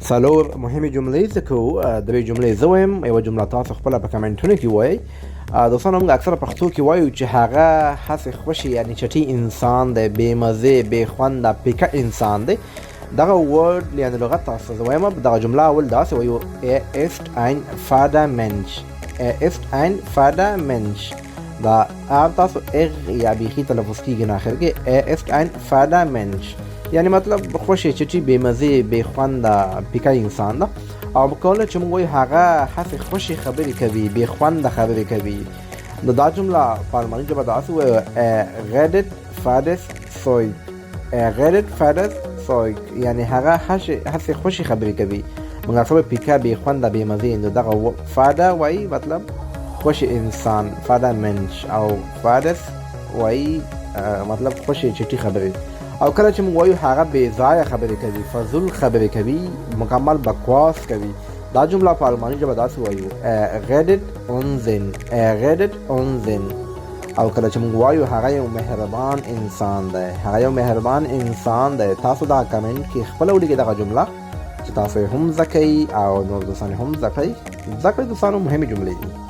څلور مهمې جملې زده کوو. درې جملې زه وایم، یوه جمله تاسو خپله په کمنټونو کې ووایئ. دوستانو موږ اکثره پښتو کې وایو چې هغه هسې خوشي یعنی چټي انسان دی، بې مزې، بې خونده، پیکه انسان دی. دغه ورډ یعنی لغت تاسو زه وایم، دغه جمله اول داسې وایو: Er ist ein fader Mensch. Er ist ein fader Mensch. دا تاسو اغ یا بیخي تلفظ کېږي نه آخر کې. Er ist ein fader Mensch یعنی مطلب خوشي چټي، بې مزې، بې خونده، پیکه انسان ده. او کله چې موږ وایو هغه هسې خوشي خبرې کوي، بې خونده خبرې کوي، نو دا جمله په الماني ژبه داسې وایو: Er redet fades Zeug. Er redet fades Zeug یعنی هغه هسې خوشي خبرې کوي. موږ اکثر پیکه، بې خونده، بې مزې، نو دغه فاده وایي مطلب خوشي انسان، فاده منش، او فادس وایي مطلب خوشي چټي خبرې. او کله چې موږ وایو هغه بې ځایه خبرې کوي، فضول خبرې کوي، مکمل بکواس کوي، دا جمله په الماني ژبه داسې وایو: Er redet Unsinn. Er redet Unsinn. او کله چې موږ وایو هغه یو مهربان انسان دی، هغه یو مهربان انسان دی. تاسو دا کمنټ کې خپله ولیکئ دغه جمله چې تاسو یې هم زده کوئ او نور دوستان یې هم زده کړئ. زده کړئ دوستانو، مهمې جملې دي.